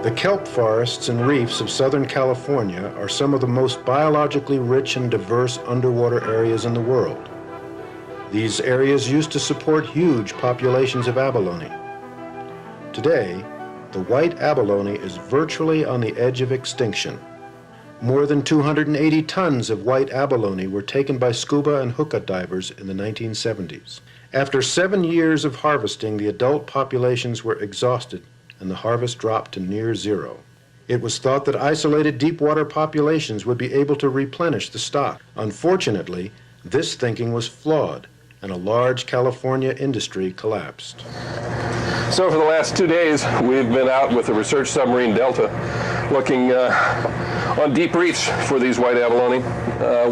The kelp forests and reefs of Southern California are some of the most biologically rich and diverse underwater areas in the world. These areas used to support huge populations of abalone. Today, the white abalone is virtually on the edge of extinction. More than 280 tons of white abalone were taken by scuba and hookah divers in the 1970s. After 7 years of harvesting, the adult populations were exhausted and the harvest dropped to near zero. It was thought that isolated deep-water populations would be able to replenish the stock. Unfortunately, this thinking was flawed, and a large California industry collapsed. So for the last 2 days, we've been out with the research submarine Delta looking on deep reefs for these white abalone.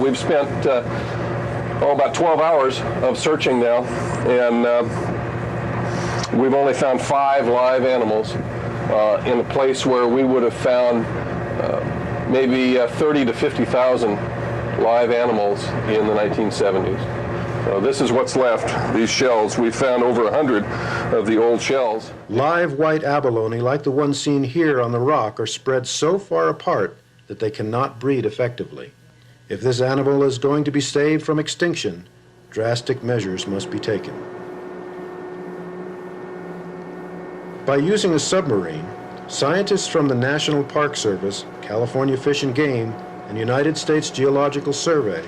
We've spent about 12 hours of searching now, and we've only found 5 live animals in a place where we would have found maybe 30 to 50,000 live animals in the 1970s. So this is what's left, these shells. We found over 100 of the old shells. Live white abalone, like the one seen here on the rock, are spread so far apart that they cannot breed effectively. If this animal is going to be saved from extinction, drastic measures must be taken. By using a submarine, scientists from the National Park Service, California Fish and Game, and United States Geological Survey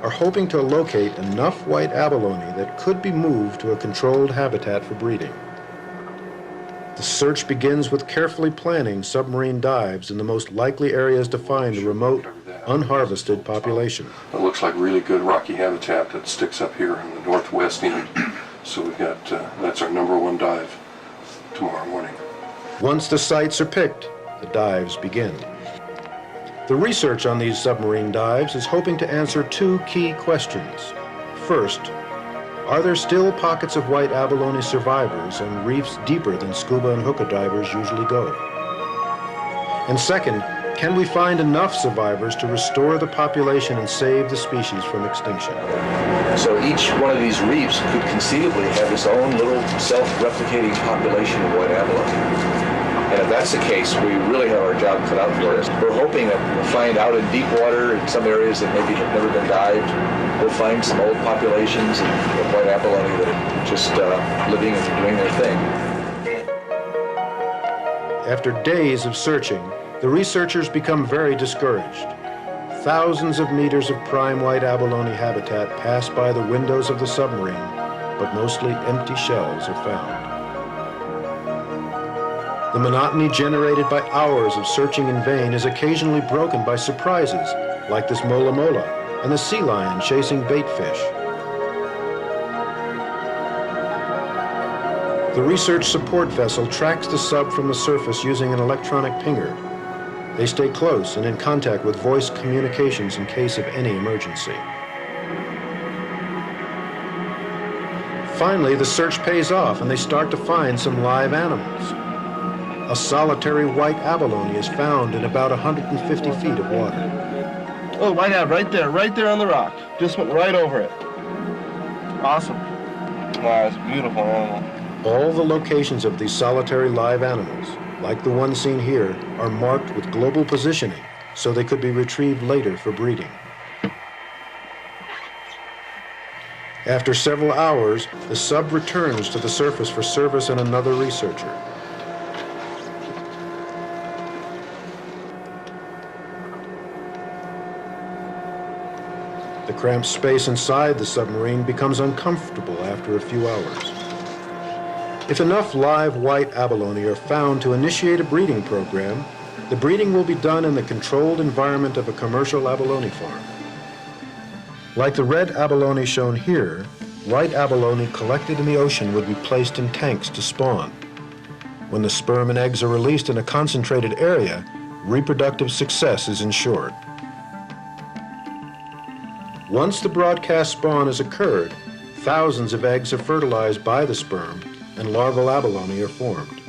are hoping to locate enough white abalone that could be moved to a controlled habitat for breeding. The search begins with carefully planning submarine dives in the most likely areas to find the remote, unharvested population. It looks like really good rocky habitat that sticks up here in the northwest end. So we've got, that's our #1 dive tomorrow morning. Once the sites are picked, the dives begin. The research on these submarine dives is hoping to answer 2 key questions. First, are there still pockets of white abalone survivors on reefs deeper than scuba and hookah divers usually go? And second, can we find enough survivors to restore the population and save the species from extinction? So each one of these reefs could conceivably have its own little self-replicating population of white abalone. And if that's the case, we really have our job cut out for us. We're hoping that we'll find out in deep water in some areas that maybe have never been dived. We'll find some old populations of white abalone that are just living and doing their thing. After days of searching, the researchers become very discouraged. Thousands of meters of prime white abalone habitat pass by the windows of the submarine, but mostly empty shells are found. The monotony generated by hours of searching in vain is occasionally broken by surprises, like this mola mola and the sea lion chasing bait fish. The research support vessel tracks the sub from the surface using an electronic pinger. They stay close and in contact with voice communications in case of any emergency. Finally, the search pays off and they start to find some live animals. A solitary white abalone is found in about 150 feet of water. Oh, white ab, right there on the rock. Just went right over it. Awesome. Wow, it's a beautiful animal. All the locations of these solitary live animals, like the one seen here, are marked with global positioning so they could be retrieved later for breeding. After several hours, the sub returns to the surface for service and another researcher. The cramped space inside the submarine becomes uncomfortable after a few hours. If enough live white abalone are found to initiate a breeding program, the breeding will be done in the controlled environment of a commercial abalone farm. Like the red abalone shown here, white abalone collected in the ocean would be placed in tanks to spawn. When the sperm and eggs are released in a concentrated area, reproductive success is ensured. Once the broadcast spawn has occurred, thousands of eggs are fertilized by the sperm and larval abalone are formed.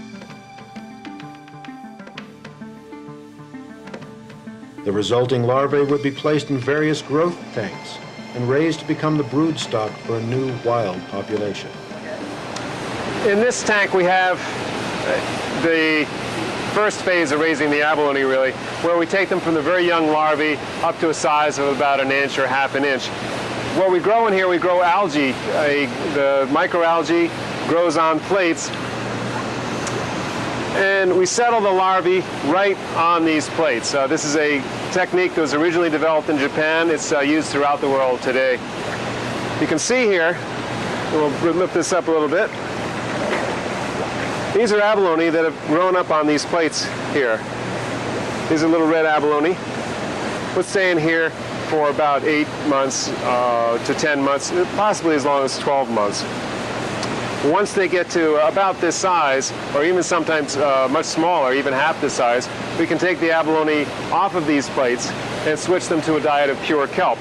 The resulting larvae would be placed in various growth tanks and raised to become the brood stock for a new wild population. In this tank we have the first phase of raising the abalone, really, where we take them from the very young larvae up to a size of about an inch or half an inch. What we grow in here, we grow algae. The microalgae grows on plates, and we settle the larvae right on these plates. This is a technique that was originally developed in Japan. It's used throughout the world today. You can see here, we'll lift this up a little bit. These are abalone that have grown up on these plates here. These are little red abalone. We'll stay in here for about 8 months to 10 months, possibly as long as 12 months. Once they get to about this size, or even sometimes much smaller, even half this size, we can take the abalone off of these plates and switch them to a diet of pure kelp.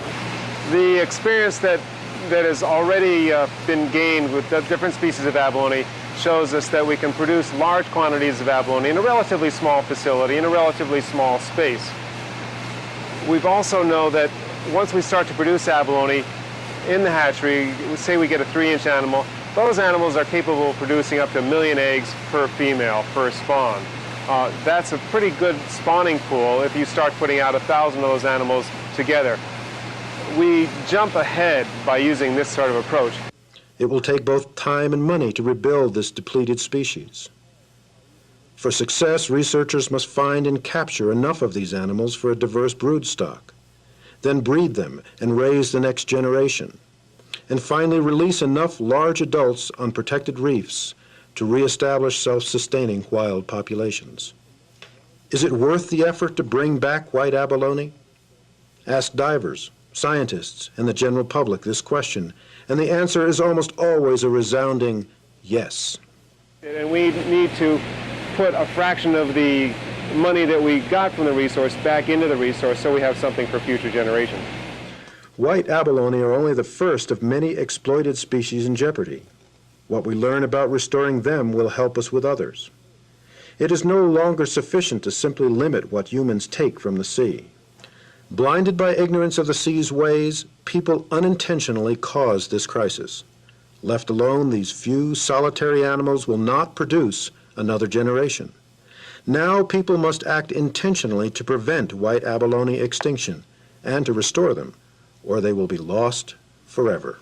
The experience that has already been gained with the different species of abalone shows us that we can produce large quantities of abalone in a relatively small facility, in a relatively small space. We've also know that once we start to produce abalone in the hatchery, say we get a 3-inch animal, those animals are capable of producing up to 1 million eggs per female, per spawn. That's a pretty good spawning pool if you start putting out 1,000 of those animals together. We jump ahead by using this sort of approach. It will take both time and money to rebuild this depleted species. For success, researchers must find and capture enough of these animals for a diverse brood stock, then breed them and raise the next generation, and finally release enough large adults on protected reefs to reestablish self-sustaining wild populations. Is it worth the effort to bring back white abalone? Ask divers, scientists, and the general public this question, and the answer is almost always a resounding yes. And we need to put a fraction of the money that we got from the resource back into the resource so we have something for future generations. White abalone are only the first of many exploited species in jeopardy. What we learn about restoring them will help us with others. It is no longer sufficient to simply limit what humans take from the sea. Blinded by ignorance of the sea's ways, people unintentionally cause this crisis. Left alone, these few solitary animals will not produce another generation. Now people must act intentionally to prevent white abalone extinction and to restore them, or they will be lost forever.